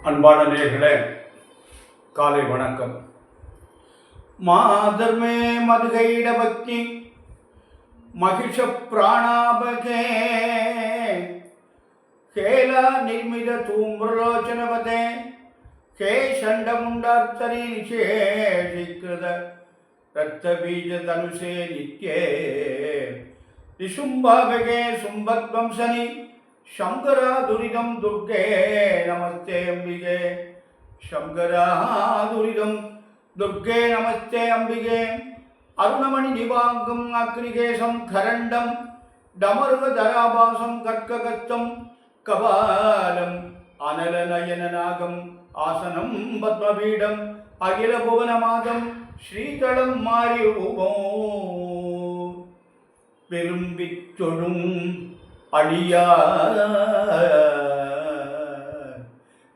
அன்பான நேயர்களே, காலை வணக்கம். மாதர்மே மதுகைட பக்தி மகிஷ பிராணாபகே கேல நிர்மித தூம்ரலோச்சனவதே கே சண்டமுண்டார்த்தரி நிஷேஷிக்கிருத ரத்த பீஜ தனுஷே நித்யே நிசும்பாபகே சும்பத்வம்சனி சங்கரா துரிதம் துர்கே நமஸ்தே அம்பிகே சங்கரா துரிதம் துர்கே நமஸ்தே அம்பிகே அருணமணி நிவாங்கம் அக்னிகேசம் கரண்டம் டமருக தராபாசம் கர்க்ககஸ்தம் கபாலம் அனலநயனநாகம் ஆசனம் பத்மபீடம் அகில புவனமாதம் ஸ்ரீதளம் மாறி ரூபம் விரும்பித் தொழும் அடியார்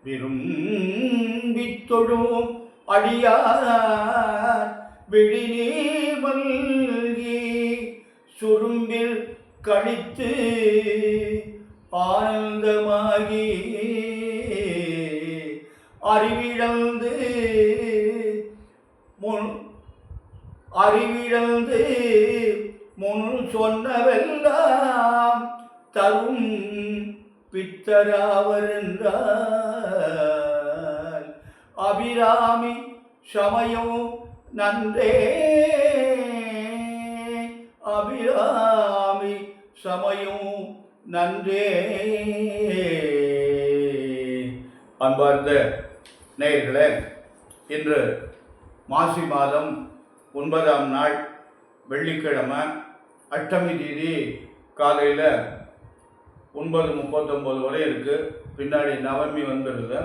விரும்பித் தொழும் அடியார் விழிநீர் மல்கி சுரும்பில் கழித்து ஆனந்தமாகி அறிவிழந்து முன் சொன்னவெல்லாம் தரும் பித்தராவர் என்றால் அபிராமி சமயம் நன்றே அபிராமி சமயம் நன்றே. அன்பார்ந்த நேயர்களே, இன்று மாசி மாதம் 9ஆம் நாள் வெள்ளிக்கிழமை, அஷ்டமி தேதி காலையில் 9:39 வரை இருக்குது. பின்னாடி நவமி வந்துடுது.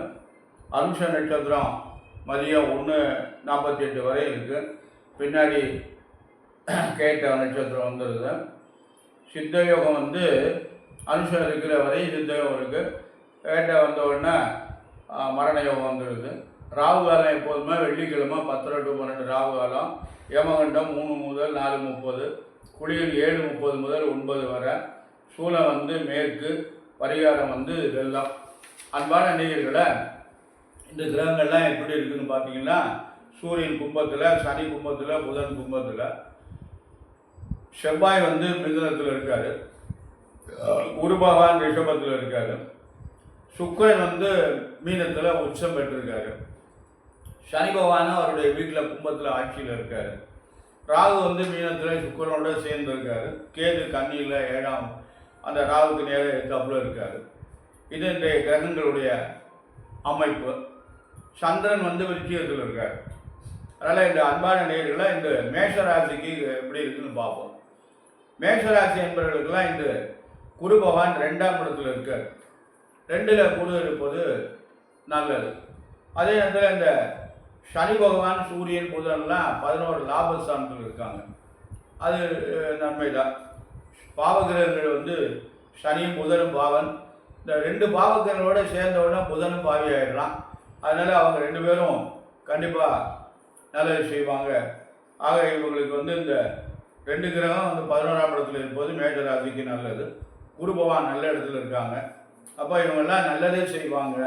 அனுஷ நட்சத்திரம் மதியம் 1:48 வரை இருக்குது. பின்னாடி கேட்ட நட்சத்திரம் வந்துடுது. சித்தயோகம் அனுஷம் இருக்கிற வரை சித்தயோகம் இருக்குது. கேட்ட வந்த உடனே மரண யோகம் வந்துடுது. ராகு காலம் எப்போதுமே வெள்ளிக்கிழமை 10 to 12 ராகு காலம். யமகண்டம் 3 முதல் 4:30, குளியல் 7:30 முதல் 9 வரை. சூலம் மேற்கு, பரிகாரம் வெள்ளம். அன்பான நேயர்களை, இந்த கிரகங்கள்லாம் எப்படி இருக்குதுன்னு பார்த்தீங்கன்னா, சூரியன் கும்பத்தில், சனி கும்பத்தில், புதன் கும்பத்தில், செவ்வாய் மிதுனத்தில் இருக்கார், குரு பகவான் ரிஷபத்தில் இருக்கார், சுக்கிரன் மீனத்தில் உச்சம் பெற்றிருக்காரு, சனி பகவானும் அவருடைய வீட்டில் கும்பத்தில் ஆட்சியில் இருக்கார், ராகு மீனத்தில் சுக்கிரனோட சேர்ந்துருக்காரு, கேது கன்னியில் 7ஆம் அந்த ராகுக்கு நேர எத்தாப்புல இருக்கார். இது இன்றைய கிரகங்களுடைய அமைப்பு. சந்திரன் விருச்சிகத்தில் இருக்கார். அதனால் இந்த அன்பான நேயர்களை இந்த மேஷராசிக்கு எப்படி இருக்குன்னு பார்ப்போம். மேஷராசி என்பவர்களுக்கெல்லாம் இந்த குரு பகவான் 2ஆம் இடத்துல இருக்கார். 2ல் குரு இருப்பது நல்லது. அதே நேரத்தில் இந்த சனி பகவான், சூரியன், புதன்லாம் 11 லாபஸ்தானத்தில் இருக்காங்க. அது நன்மை தான். பாவகிரகங்கள் சனியும் புதனும் பாவன். இந்த 2 பாவகிரகங்களோட சேர்ந்தவுடனே புதனும் பாவி ஆகிடலாம். அதனால் அவங்க 2 பேரும் கண்டிப்பாக நல்லது செய்வாங்க. ஆக இவங்களுக்கு இந்த 2 கிரகம் 11ஆம் இடத்துல இருப்பது மேஷராசிக்கு நல்லது. குரு பகவான் நல்ல இடத்துல இருக்காங்க. அப்போ இவங்கெல்லாம் நல்லதே செய்வாங்க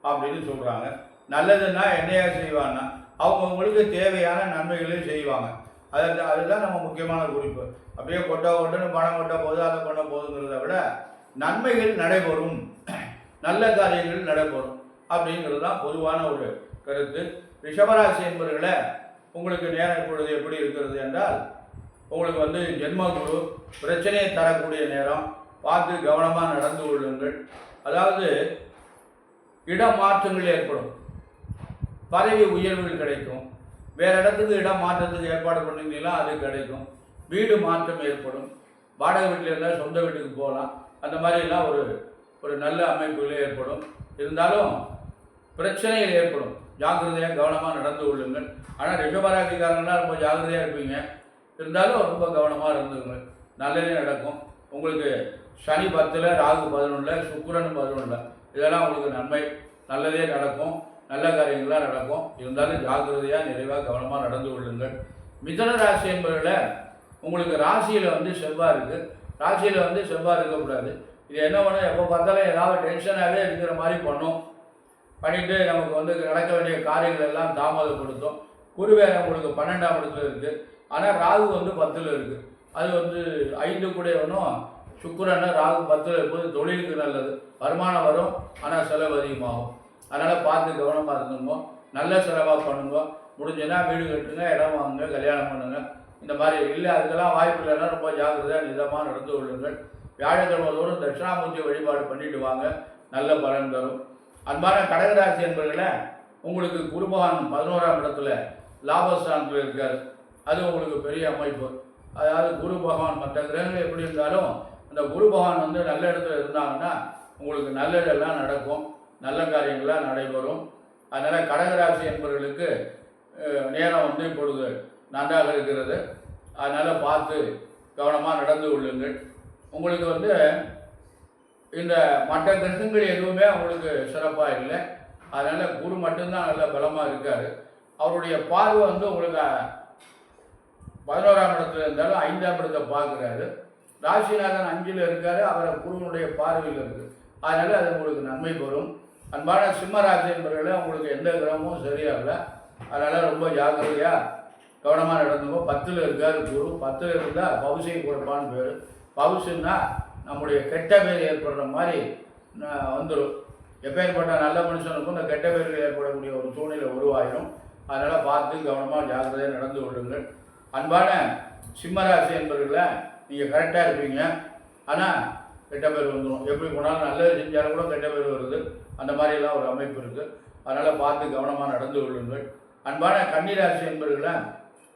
அப்படின்னு சொல்கிறாங்க. நல்லதுன்னா என்னையா செய்வாங்கன்னா அவங்கவுங்களுக்கு தேவையான நன்மைகளையும் செய்வாங்க. அதுதான் நம்ம முக்கியமான குறிப்பு. அப்படியே கொட்டன்னு பணம் கொட்ட போது அதை பண்ண போதுங்கிறத விட நன்மைகள் நடைபெறும், நல்ல காரியங்கள் நடைபெறும் அப்படிங்கிறது தான் பொதுவான ஒரு கருத்து. ரிஷபராசி என்பவர்களை உங்களுக்கு நேரம் இப்பொழுது எப்படி இருக்கிறது என்றால், உங்களுக்கு ஜென்மகுரு பிரச்சனையை தரக்கூடிய நேரம். பார்த்து கவனமாக நடந்து கொள்ளுங்கள். அதாவது இடமாற்றங்கள் ஏற்படும், பதவி உயர்வுகள் கிடைக்கும், வேறு இடத்துக்கு இடம் மாற்றத்துக்கு ஏற்பாடு பண்ணிங்கன்னா அது கிடைக்கும், வீடு மாற்றம் ஏற்படும், வாடகை வீட்டில் இருந்தால் சொந்த வீட்டுக்கு போகலாம். அந்த மாதிரிலாம் ஒரு நல்ல அமைப்புகளே ஏற்படும். இருந்தாலும் பிரச்சனைகள் ஏற்படும். ஜாக்கிரதையாக கவனமாக நடந்து கொள்ளுங்கள். ஆனால் ரிஷபராசிக்காரங்களாம் ரொம்ப ஜாக்கிரதையாக இருப்பீங்க. இருந்தாலும் ரொம்ப கவனமாக இருந்துங்க, நல்லதே நடக்கும். உங்களுக்கு சனி 10ல், ராகு 11ல், சுக்கிரன் 11ல், இதெல்லாம் உங்களுக்கு நன்மை, நல்லதே நடக்கும், நல்ல காரியங்களாக நடக்கும். இருந்தாலும் ஜாக்கிரதையாக நிறைவாக கவனமாக நடந்து கொள்ளுங்கள். மிதுன ராசி என்பவர்களை உங்களுக்கு ராசியில் செவ்வாய் இருக்குது. ராசியில் செவ்வாய் இருக்கக்கூடாது. இது என்ன பண்ணும், எப்போ பார்த்தாலும் ஏதாவது டென்ஷனாகவே இருக்கிற மாதிரி பண்ணும். பண்ணிவிட்டு நமக்கு வந்து நடக்க வேண்டிய காரியங்கள் எல்லாம் தாமதப்படுத்தும். குரு வேற உங்களுக்கு 12ஆம் இடத்துல இருக்குது. ஆனால் ராகு வந்து 10ல் இருக்குது. அது வந்து 5 கூடையவனும் சுக்கிரன், ராகு 10ல் இருக்கும்போது தொழிலுக்கு நல்லது, வருமானம் வரும், ஆனால் செலவு அதிகமாகும். அதனால் பார்த்து கவனமாக இருந்துங்க, நல்ல செலவாக பண்ணுங்க. முடிஞ்சுன்னா வீடு கட்டுங்க, இடம் வாங்குங்க, கல்யாணம் பண்ணுங்க. இந்த மாதிரி இல்லை அதுக்கெல்லாம் வாய்ப்பு இல்லைன்னா ரொம்ப ஜாக்கிரதையாக நிதமாக நடந்து கொள்ளுங்கள். வியாழக்கிழமை தோறும் தட்சிணாமூர்த்தி வழிபாடு பண்ணிட்டு வாங்க, நல்ல பலன் தரும். அன்பான கடகராசி என்பவர்களே, உங்களுக்கு குரு பகவான் 11ஆம் இடத்துல லாபஸ்தானத்தில் இருக்கார். அது உங்களுக்கு பெரிய அமைப்பு. அதாவது குரு பகவான் மற்ற கிரகங்கள் எப்படி இருந்தாலும் அந்த குரு பகவான் வந்து நல்ல இடத்துல இருந்தாங்கன்னா உங்களுக்கு நல்லதெல்லாம் நடக்கும், நல்ல காரியங்கள்லாம் நடைபெறும். அதனால் கடகராசி என்பவர்களுக்கு நேரம் வந்து இப்பொழுது நன்றாக இருக்கிறது. அதனால் பார்த்து கவனமாக நடந்து கொள்ளுங்கள். உங்களுக்கு வந்து இந்த மற்ற கிரகங்கள் எதுவுமே அவங்களுக்கு சிறப்பாக இல்லை. அதனால் குரு மட்டும்தான் நல்ல பலமாக இருக்கார். அவருடைய பார்வை வந்து உங்களுக்கு 11ஆம் இடத்துல இருந்தாலும் 5ஆம் இடத்தை பார்க்குறாரு. ராசிநாதன் 5ல் இருக்கார், அவரை குருவனுடைய பார்வையில் இருக்குது. அதனால் அது உங்களுக்கு நன்மை பெறும். அன்பான சிம்மராசி என்பவர்களே, உங்களுக்கு எந்த கிரகமும் சரியாகலை. அதனால் ரொம்ப ஜாக்கிரதையாக கவனமாக நடந்துங்க. 10ல் இருக்கார் குரு. 10ல் இருந்தால் பவுசை கொடுப்பான்னு பேர். பவுசுன்னா நம்முடைய கெட்ட பேர் ஏற்படுற மாதிரி வந்துடும். எப்பேற்பட்ட நல்ல மனுஷனுக்கும் இந்த கெட்ட பேர்கள் ஏற்படக்கூடிய ஒரு சூழ்நிலை உருவாயிடும். அதனால் பார்த்து கவனமாக ஜாக்கிரதையாக நடந்து கொள்ளுங்கள். அன்பான சிம்மராசி என்பவர்களை நீங்கள் கரெக்டாக இருப்பீங்க, ஆனால் கெட்ட பேர் வந்துடும். எப்படி போனாலும் நல்லது செஞ்சாலும் கூட கெட்ட பேர் வருது. அந்த மாதிரிலாம் ஒரு அமைப்பு இருக்குது. அதனால் பார்த்து கவனமாக நடந்து கொள்ளுங்கள். அன்பான கன்னிராசி என்பவர்களை,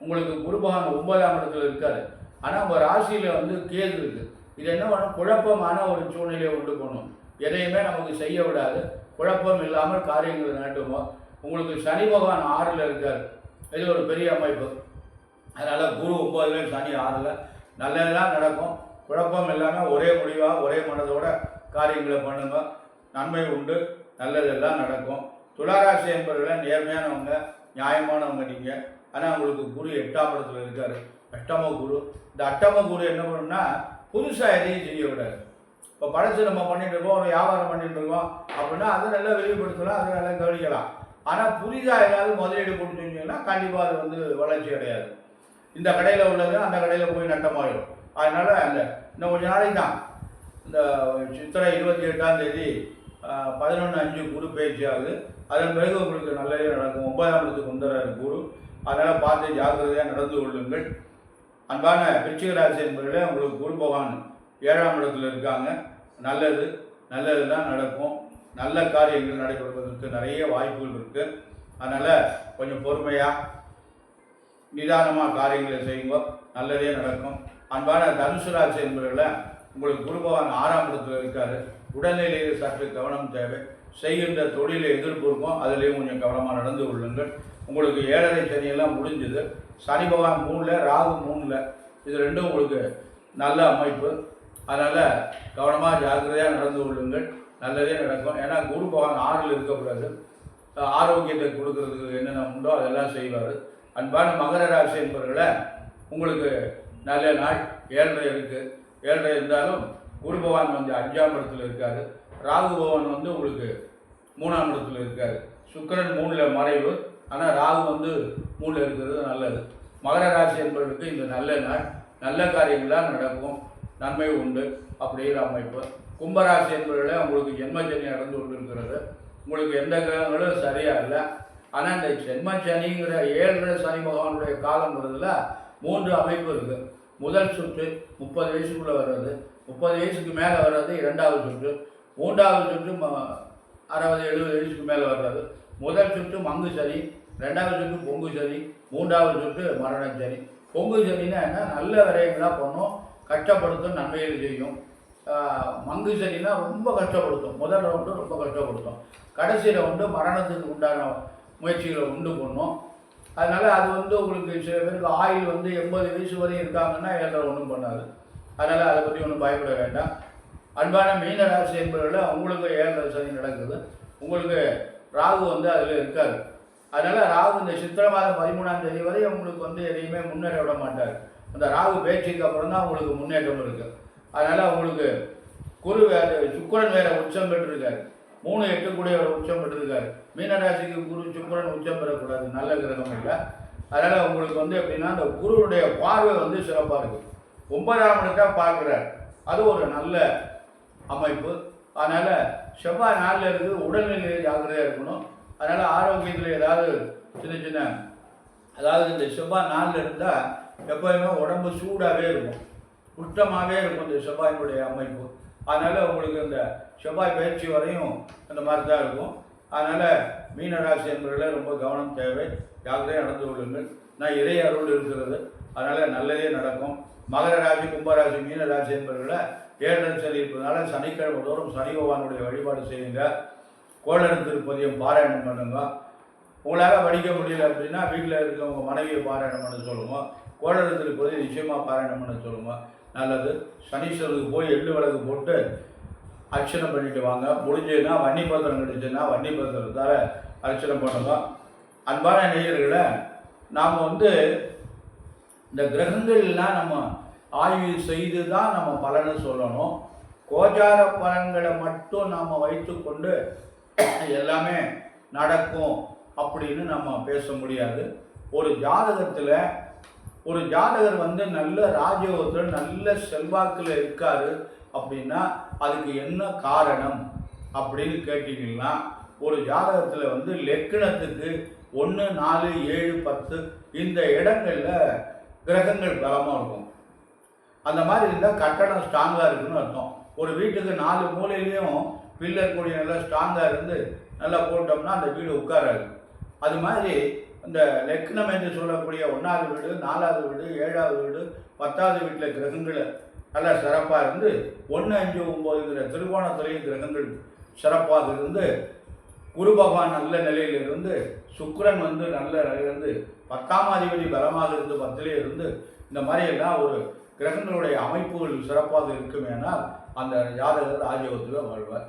உங்களுக்கு குரு பகவான் 9ஆம் இடத்துல இருக்கார். ஆனால் உங்கள் ராசியில் வந்து கேது இருக்குது. இது என்ன பண்ணும், குழப்பமான ஒரு சூழ்நிலையை உண்டு பண்ணும். எதையுமே நமக்கு செய்ய விடாது. குழப்பம் இல்லாமல் காரியங்களை நாட்டுவோம். உங்களுக்கு சனி பகவான் 6ல் இருக்கார். இது ஒரு பெரிய அமைப்பு. அதனால் குரு 9ல், சனி 6ல், நல்லதெல்லாம் நடக்கும். குழப்பம் இல்லாமல் ஒரே முடிவாக ஒரே மனதோட காரியங்களை பண்ணுங்க, நன்மை உண்டு, நல்லதெல்லாம் நடக்கும். துளாராசி என்பவர்களை நேர்மையானவங்க, நியாயமானவங்க நீங்கள். ஆனால் உங்களுக்கு குரு 8ஆம் இடத்துல இருக்கார், அஷ்டம குரு. இந்த அஷ்டம குரு என்ன பண்ணுன்னா புதுசாக எதையும் செய்ய விடாது. இப்போ பழசு நம்ம பண்ணிட்டு இருக்கோம், ஒரு வியாபாரம் பண்ணிட்டு இருக்கோம் அப்படின்னா அதை நல்லா வெளிப்படுத்தலாம், அதை நல்லா கவனிக்கலாம். ஆனால் புதிதாக ஏதாவது முதலீடு போட்டு செஞ்சீங்கன்னா கண்டிப்பாக அது வந்து வளர்ச்சி அடையாது. இந்த கடையில் உள்ளது அந்த கடையில் போய் நட்டமாயிடும். அதனால் அந்த இன்னும் கொஞ்சம் நாளைக்கு தான், இந்த சித்திரை 28ஆம் தேதி 11/5 குரு பயிற்சி ஆகுது. அதன் பிறகு உங்களுக்கு நல்லதே நடக்கும். 9ஆம் இடத்துக்கு வந்துடுறாரு குரு. அதனால் பார்த்து ஜாக்கிரதையாக நடந்து கொள்ளுங்கள். அன்பான விருச்சிக ராசி என்பவர்களே, உங்களுக்கு குரு பகவான் 7ஆம் இடத்துல இருக்காங்க. நல்லது தான் நடக்கும். நல்ல காரியங்கள் நடைபெறுவதற்கு நிறைய வாய்ப்புகள் இருக்குது. அதனால் கொஞ்சம் பொறுமையாக நிதானமாக காரியங்களை செய்யுங்க, நல்லதே நடக்கும். அன்பான தனுசு ராசி என்பவர்களை, உங்களுக்கு குரு பகவான் 6ஆம் இடத்துல இருக்கார். உடல்நிலையில் சற்று கவனம் தேவை. செய்கின்ற தொழிலை எதிர்ப்பு அதுலேயும் கொஞ்சம் கவனமாக நடந்து கொள்ளுங்கள். உங்களுக்கு 7.5 சனியெல்லாம் முடிஞ்சுது. சனி பகவான் 3ல், ராகு 3ல், இது ரெண்டும் உங்களுக்கு நல்ல அமைப்பு. அதனால் கவனமாக ஜாக்கிரதையாக நடந்து கொள்ளுங்கள், நல்லதே நடக்கும். ஏன்னா குரு பகவான் 6ல் இருக்கக்கூடாது. ஆரோக்கியத்தை கொடுக்கறதுக்கு என்னென்ன உண்டோ அதெல்லாம் செய்வார். அன்பான மகர ராசி என்பவர்களை, உங்களுக்கு நல்ல நாள். 7.5 இருக்குது. 7.5 இருந்தாலும் குரு பகவான் வந்து 5ஆம் இடத்துல இருக்கார். ராகு பகவான் வந்து உங்களுக்கு 3ஆம் இடத்துல இருக்கார். சுக்கிரன் 3ல் மறைவு, ஆனால் ராகு வந்து 3ல் இருக்கிறது நல்லது. மகர ராசி என்பவர்களுக்கு இந்த நல்ல நாள், நல்ல காரியங்களாக நடக்கும், நன்மை உண்டு அப்படிங்கிற அமைப்பு. கும்பராசி என்பவர்களே, உங்களுக்கு ஜென்மச்சனி நடந்து கொண்டு இருக்கிறது. உங்களுக்கு எந்த கிரகங்களும் சரியாக இல்லை. ஆனால் இந்த ஜென்மச்சனிங்கிற 7.5 சனி பகவானுடைய காலங்கிறதுல 3 அமைப்பு இருக்குது. முதல் சுற்று 30 வயசுக்குள்ளே வர்றது, 30 வயசுக்கு மேலே வர்றது 2வது சுற்று, 3வது சுற்று 60-70 வயசுக்கு மேலே வர்றது. முதல் சுற்று மங்கு சனி, 2வது சுற்று பொங்கு சனி, 3வது சுற்று மரண சனி. பொங்கு சனின்னா என்ன, நல்ல விரயங்களாக பண்ணும், கஷ்டப்படுத்தும், நன்மைகள் செய்யும். மங்கு சனினா ரொம்ப கஷ்டப்படுத்தும். முதல் ரவுண்டு ரொம்ப கஷ்டப்படுத்தும், கடைசி ரவுண்டு மரணத்துக்கு உண்டான முயற்சிகளை உண்டு பண்ணும். அதனால் அது வந்து உங்களுக்கு சில பேருக்கு ஆயுள் வந்து 80 வயசு வரையும் இருக்காங்கன்னா 7.5 ஒன்றும் பண்ணாது. அதனால் அதை பற்றி ஒன்றும் பயப்பட வேண்டாம். அன்பான மீன ராசி என்பவர்களை, உங்களுக்கு 7.5 சனி நடக்குது. உங்களுக்கு ராகு வந்து அதில் இருக்காது. அதனால் ராகு இந்த சித்திரை மாதம் 13ஆம் தேதி வரை உங்களுக்கு வந்து எதையுமே முன்னேற விட மாட்டார். அந்த ராகு பேச்சுக்கு அப்புறம் தான் உங்களுக்கு முன்னேற்றம் இருக்குது. அதனால் உங்களுக்கு சுக்கிரன் வேற உச்சம் பெற்றிருக்காரு. 3-8 கூடியவர் உச்சம் பெற்றிருக்காரு. மீனராசிக்கு குரு சுக்கிரன் உச்சம் பெறக்கூடாது, நல்ல கிரகம் இல்லை. அதனால் உங்களுக்கு வந்து எப்படின்னா அந்த குருவுடைய பார்வை வந்து சிறப்பாக இருக்குது. 9ஆம் இடத்தை பார்க்குறார், அது ஒரு நல்ல அமைப்பு. அதனால் செவ்வாய் நாளில் இருக்குது, உடல்நிலையில் ஜாக்கிரதையாக இருக்கணும். அதனால் ஆரோக்கியத்தில் ஏதாவது சின்ன சின்ன, அதாவது இந்த செவ்வாய் நாளில் இருந்தால் எப்போயுமே உடம்பு சூடாகவே இருக்கும், குற்றமாகவே இருக்கும் இந்த செவ்வாயினுடைய அமைப்பு. அதனால் உங்களுக்கு இந்த செவ்வாய் பயிற்சி வரையும் அந்த மாதிரி தான் இருக்கும். அதனால் மீனராசி என்பவர்களே ரொம்ப கவனம் தேவை, ஜாக்கிரதையாக நடந்து கொள்ளுங்கள். நான் இறை அருள் இருக்கிறது, அதனால் நல்லதே நடக்கும். மகர ராசி, கும்பராசி, மீனராசி என்பவர்களை 7 சனி இருப்பதனால சனிக்கிழமை தோறும் சனி பகவானுடைய வழிபாடு செய்யுங்க. கோளறு திருப்பதியம் பாராயணம் பண்ணுங்க. உங்களால் படிக்க முடியல அப்படின்னா வீட்டில் இருக்கிறவங்க மனைவியை பாராயணம் பண்ண சொல்லுவோம். கோளறு திருப்பதி நிச்சயமாக பாராயணம் பண்ண சொல்லுவோம், நல்லது. சனீஸ்வரருக்கு போய் எள்ளு விளக்கு போட்டு அர்ச்சனை பண்ணிட்டு வாங்க. முடிஞ்சதுன்னா வன்னி பத்திரம் கிடைச்சுன்னா வன்னி பத்திரத்தால் அர்ச்சனை பண்ணுங்க. அன்பான நேயர்களை, நாம் வந்து இந்த கிரகங்கள்லாம் நம்ம ஆய்வு செய்து தான் நம்ம பலனை சொல்லணும். கோச்சார பலன்களை மட்டும் நாம் வைத்துக்கொண்டு எல்லாமே நடக்கும் அப்படின்னு நம்ம பேச முடியாது. ஒரு ஜாதகத்தில் ஒரு ஜாதகர் வந்து நல்ல ராஜயோகத்தில் நல்ல செல்வாக்கில் இருக்காரு அப்படின்னா அதுக்கு என்ன காரணம் அப்படின்னு கேட்டிங்கன்னா, ஒரு ஜாதகத்தில் வந்து லெக்கணத்துக்கு 1, 4, 7, 10 இந்த இடங்களில் கிரகங்கள் பலமாக இருக்கும். அந்த மாதிரி இருந்தால் கட்டடம் ஸ்ட்ராங்காக இருக்குன்னு அர்த்தம். ஒரு வீட்டுக்கு 4 மூலையிலையும் பில்லர் கூடிய நல்லா ஸ்ட்ராங்காக இருந்து நல்லா போட்டோம்னா அந்த வீடு உட்காராது. அது மாதிரி இந்த லக்னம் என்று சொல்லக்கூடிய 1வது வீடு, 4வது வீடு, 7வது வீடு, 10வது வீட்டில் கிரகங்கள் நல்லா சிறப்பாக இருந்து 1, 5, 9ங்கிற திருகோணத்துறையும் கிரகங்கள் சிறப்பாக இருந்து குரு பகவான் நல்ல நிலையில் இருந்து சுக்கிரன் வந்து நல்ல நிலையிலிருந்து 10ஆம் அதிபதி பலமாக இருந்து 10லே இருந்து இந்த மாதிரியெல்லாம் ஒரு கிரகங்களுடைய அமைப்புகள் சிறப்பாக இருக்குமேனால் அந்த ஜாதகர் ராஜயோகத்தில் வாழ்வார்.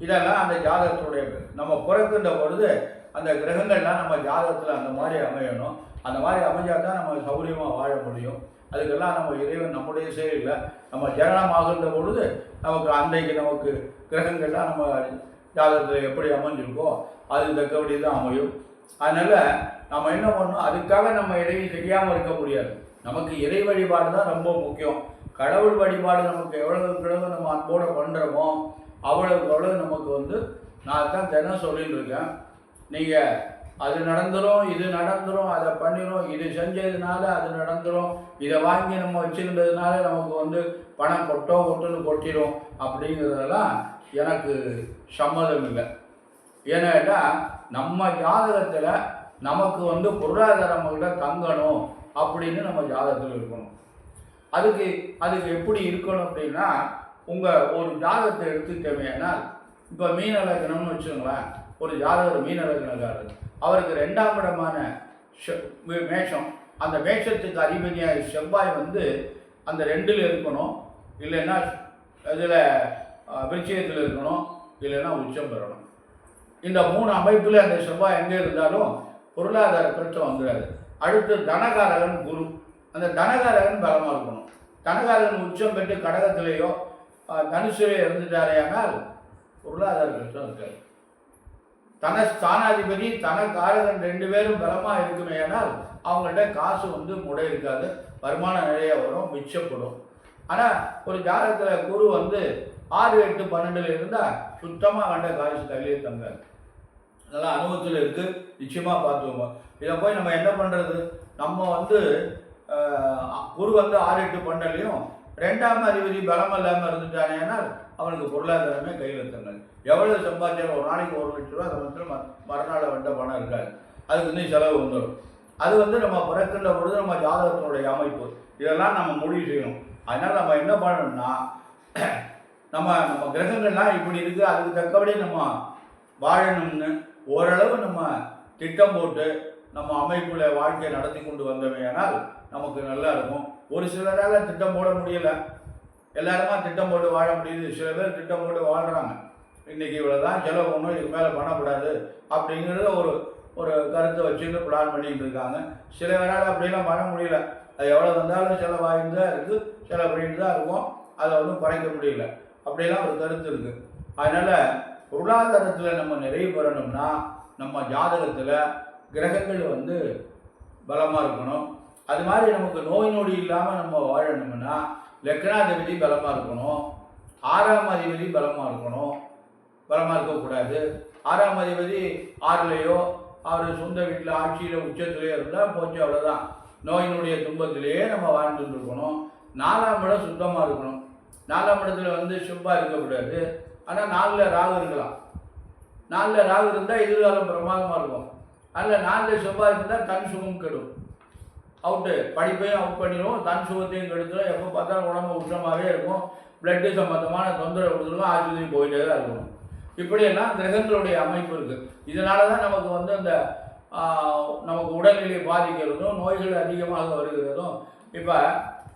இதெல்லாம் அந்த ஜாதகத்துடைய நம்ம பிறக்கின்ற பொழுது அந்த கிரகங்கள்லாம் நம்ம ஜாதகத்தில் அந்த மாதிரி அமையணும். அந்த மாதிரி அமைஞ்சால் தான் நம்ம சௌகரியமாக வாழ முடியும். அதுக்கெல்லாம் நம்ம இறைவன் நம்முடைய செயலில் நம்ம ஜனனமாகின்ற பொழுது நமக்கு அன்றைக்கு நமக்கு கிரகங்கள்லாம் நம்ம ஜாதகத்தில் எப்படி அமைஞ்சிருக்கோ அது தக்கபடி தான் அமையும். அதனால் நம்ம என்ன பண்ணணும், அதுக்காக நம்ம எதையும் செய்யாமல் இருக்க முடியாது. நமக்கு இறை வழிபாடு தான் ரொம்ப முக்கியம். கடவுள் வழிபாடு நமக்கு எவ்வளவு நம்ம அன்போடு பண்ணுறோமோ அவ்வளவு நமக்கு வந்து நான் தான் தினம் சொல்லிட்டு இருக்கேன். நீங்கள் அது நடந்துடும், இது நடந்துடும், அதை பண்ணிடும், இது செஞ்சதுனால அது நடந்துடும், இதை வாங்கி நம்ம வச்சுக்கின்றதுனால நமக்கு வந்து பணம் கொட்டுன்னு கொட்டிடும் அப்படிங்கிறதெல்லாம் எனக்கு சம்மதம் இல்லை. ஏன்னா நம்ம ஜாதகத்தில் நமக்கு வந்து பொருளாதாரங்கள்ட்ட தங்கணும் அப்படின்னு நம்ம ஜாதகத்தில் இருக்கணும். அதுக்கு எப்படி இருக்கணும் அப்படின்னா, உங்கள் ஒரு ஜாதகத்தை எடுத்துக்கிட்டோமேனால், இப்போ மீன லக்னம்னு வச்சுங்களேன், ஒரு ஜாதகர் மீன லக்னக்காரர், அவருக்கு 2ஆம் இடமான மேஷம், அந்த மேஷத்துக்கு அதிபதியாக செவ்வாய் வந்து அந்த 2ல் இருக்கணும், இல்லைன்னா இதில் விருச்சிகத்தில் இருக்கணும், இல்லைன்னா உச்சம் பெறணும். இந்த 3 அமைப்பில் அந்த செவ்வாய் எங்கே இருந்தாலும் பொருளாதார பிரச்சனை வந்துடாது. அடுத்து தனகாரகன் குரு, அந்த தனகாரகன் பலமாக இருக்கணும். தனகாரகன் உச்சம் பெற்று கடகத்திலேயோ தனுசிலே இருந்துட்டாரேயானால் பொருளாதார பிரச்சனை இருக்காது. ஸ்தானாதிபதி தனகாரகன் 2 பேரும் பலமாக இருக்குமே, ஆனால் அவங்கள்ட்ட காசு வந்து முடை இருக்காது, வருமானம் நிறைய வரும், மிச்சப்படும். ஆனால் ஒரு ஜாதகத்தில் குரு வந்து 6, 8, 12ல் இருந்தால் சுத்தமாக கண்ட காசு கையிலே தங்காது. அதெல்லாம் அனுபவத்தில் இருக்குது, நிச்சயமாக பார்த்துவோங்க. இதை போய் நம்ம என்ன பண்ணுறது, நம்ம வந்து குரு வந்து 6, 8, 12லையும் 2ஆம் அதிபதி பலம் இல்லாமல் இருந்துட்டானேனால் அவனுக்கு பொருளாதாரமே கையில் தங்காது. எவ்வளோ சம்பாதிச்சாலும் ஒரு நாளைக்கு 1 லட்ச ரூபா சம்பளத்தில் மறுநாள் வந்த பணம் இருக்காது, அதுக்கு வந்து செலவு வந்துடும். அது வந்து நம்ம பிறக்கின்ற பொழுது நம்ம ஜாதகத்தினுடைய அமைப்பு இதெல்லாம் நம்ம முடிவு செய்யணும். அதனால் நம்ம என்ன பண்ணணும்னா, நம்ம கிரகங்கள்லாம் இப்படி இருக்குது, அதுக்கு தக்கபடி நம்ம வாழணும்னு ஓரளவு நம்ம திட்டம் போட்டு நம்ம அமைப்பில் வாழ்க்கையை நடத்தி கொண்டு வந்தோமேனால் நமக்கு நல்லா இருக்கும். ஒரு சிலரால் திட்டம் போட முடியலை, எல்லாருமா திட்டம் போட்டு வாழ முடியுது. சில பேர் திட்டம் போட்டு வாழ்கிறாங்க, இன்றைக்கி இவ்வளோ தான் செலவு பண்ணணும், இதுக்கு மேலே பண்ணக்கூடாது அப்படிங்கிறத ஒரு கருத்தை வச்சுட்டு பிளான் பண்ணிகிட்டு இருக்காங்க. சில பேரால் அப்படிலாம் பண்ண முடியல, அது எவ்வளோ வந்தாலும் செலவாகிட்டு தான் இருக்குது, செலவு பண்ணிட்டு தான் இருக்கும், அதை ஒன்றும் குறைக்க முடியல. அப்படியெல்லாம் ஒரு கருத்து இருக்குது. அதனால் பொருளாதாரத்தில் நம்ம நிறைவு பெறணும்னா நம்ம ஜாதகத்தில் கிரகங்கள் வந்து பலமாக இருக்கணும். அது மாதிரி நமக்கு நோய் நொடி இல்லாமல் நம்ம வாழணும்னா லக்னாதிபதி பலமாக இருக்கணும், 6ஆம் அதிபதி பலமாக இருக்கணும். பலமாக இருக்கக்கூடாது. 6ஆம் அதிபதி 6லையோ அவர் சொந்த வீட்டில் ஆட்சியில் உச்சத்திலேயோ இருந்தால் போச்சு, அவ்வளோதான். நோயினுடைய துன்பத்திலேயே நம்ம வாழ்ந்துட்டு இருக்கணும். 4ஆம் இடம் சுத்தமாக இருக்கணும். 4ஆம் இடத்துல வந்து செவ்வாய் இருக்கக்கூடாது. ஆனால் 4ல் ராகு இருக்கலாம். 4ல் ராகு இருந்தால் எதிர்காலம் பிரமாதமாக இருக்கும். அதில் 4ல் செவ்வாய் இருந்தால் தன் சுகம் கெடும், அவுட்டு. படிப்பையும் அவுட் பண்ணிடுவோம், தன் சுகத்தையும் கெடுத்துடும். எப்போ பார்த்தாலும் உடம்பு உஷ்ணமாகவே இருக்கும், பிளட்டு சம்மந்தமான தொந்தரவு கொடுத்துருவோம், ஆஸ்பத்திரி போயிட்டே தான் இருக்கணும். இப்படியெல்லாம் கிரகங்களுடைய அமைப்பு இருக்குது. இதனால தான் நமக்கு வந்து அந்த நமக்கு உடல்நிலை பாதிக்கிறதும் நோய்கள் அதிகமாக வருகிறதும். இப்போ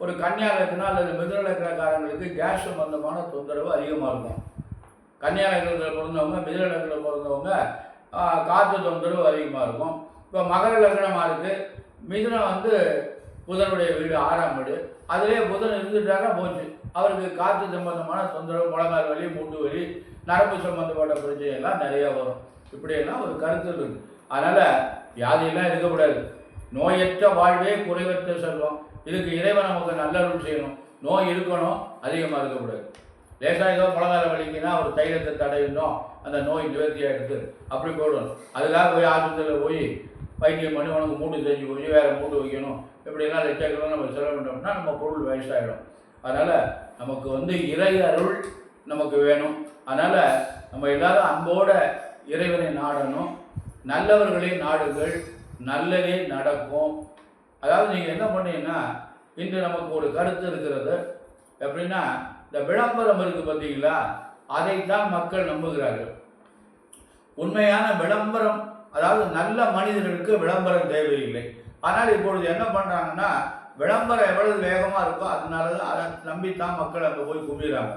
ஒரு கன்னியா லக்னம் அல்லது மிதுன லக்னக்காரங்களுக்கு கேஸ் சம்பந்தமான தொந்தரவு அதிகமாக இருக்கும். கன்னியா லக்னத்தில் பிறந்தவங்க, மிதுன லக்னத்தில் பிறந்தவங்க காற்று தொந்தரவு அதிகமாக இருக்கும். இப்போ மகர லக்னமாக இருக்குது, மிதுனம் வந்து புதனுடைய வீடு 6ஆம் வீடு, அதிலே புதன் இருந்துட்டாரா போச்சு, அவருக்கு காற்று சம்பந்தமான தொந்தரவு, முழங்கால் வலி, மூட்டு வலி, நரம்பு சம்பந்தப்பட்ட பிரச்சனைகள்லாம் நிறையா வரும். இப்படியெல்லாம் ஒரு கருத்து இருக்குது. அதனால் வியாதியெல்லாம் இருக்கக்கூடாது. நோயற்ற வாழ்வே குறைவற்ற செல்வம். இதுக்கு இறைவன் நமக்கு நல்லருள் செய்யணும். நோய் இருக்கணும், அதிகமாக இருக்கக்கூடாது. லேசாக ஏதோ முழங்கால வலிக்குன்னா ஒரு தைலத்தை தடையணும், அந்த நோய் நிவர்த்தியாக எடுத்து அப்படி போடணும். அதுக்காக போய் ஆஸ்பத்திரியில் போய் வைத்தியம் பண்ணி உனக்கு மூட்டு செஞ்சு போய் வேறு மூட்டு வைக்கணும், இப்படியெல்லாம் லட்சக்கணக்கில் நம்ம செலவு பண்ணோம்னா நம்ம பொருள் வேஸ்டாகிடும். அதனால் நமக்கு வந்து இறை அருள் நமக்கு வேணும். அதனால் நம்ம எல்லாரும் அன்போட இறைவனை நாடணும். நல்லவர்களை நாடுங்கள், நல்லதே நடக்கும். அதாவது நீங்கள் என்ன பண்ணீங்கன்னா, இன்று நமக்கு ஒரு கருத்து இருக்கிறது. எப்படின்னா, இந்த விளம்பரம் இருக்குது பார்த்தீங்களா, அதைத்தான் மக்கள் நம்புகிறார்கள். உண்மையான விளம்பரம், அதாவது நல்ல மனிதர்களுக்கு விளம்பரம் தேவையில்லை. ஆனால் இப்பொழுது என்ன பண்ணுறாங்கன்னா, விளம்பரம் எவ்வளவு வேகமாக இருக்கோ அதனால தான் அதை நம்பித்தான் மக்கள் அங்கே போய் கும்பிடுறாங்க.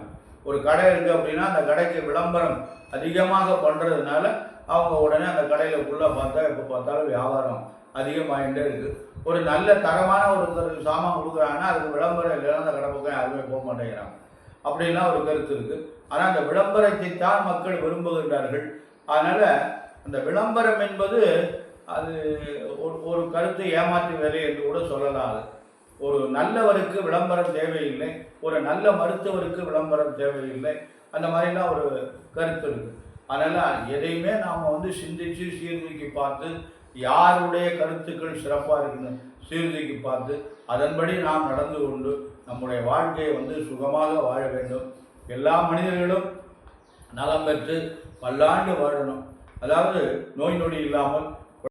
ஒரு கடை இருக்குது அப்படின்னா அந்த கடைக்கு விளம்பரம் அதிகமாக பண்ணுறதுனால அவங்க உடனே அந்த கடையில் ஃபுல்லாக பார்த்தா எப்போ பார்த்தாலும் வியாபாரம் அதிகமாகிட்டே இருக்குது. ஒரு நல்ல தரமான ஒரு சாமான் கொடுக்குறாங்கன்னா அதுக்கு விளம்பரம் இல்லைன்னா அந்த கடை பக்கம் யாருமே போக மாட்டேங்கிறாங்க. அப்படின்லாம் ஒரு கருத்து இருக்குது. ஆனால் அந்த விளம்பரத்தை தான் மக்கள் விரும்புகின்றார்கள். அதனால் அந்த விளம்பரம் என்பது அது ஒரு கருத்து ஏமாற்று வேலை என்று கூட சொல்லலாம். அது ஒரு நல்லவருக்கு விளம்பரம் தேவையில்லை, ஒரு நல்ல மருத்துவருக்கு விளம்பரம் தேவையில்லை, அந்த மாதிரிலாம் ஒரு கருத்து இருக்குது. அதனால் எதையுமே நாம் வந்து சிந்தித்து சீர்தூக்கி பார்த்து யாருடைய கருத்துக்கள் சிறப்பாக இருக்குன்னு சீர்தூக்கி பார்த்து அதன்படி நாம் நடந்து கொண்டு நம்முடைய வாழ்க்கையை வந்து சுகமாக வாழ வேண்டும். எல்லா மனிதர்களும் நலம் பெற்று பல்லாண்டு வாழணும். அதாவது நோய் நொடி இல்லாமல்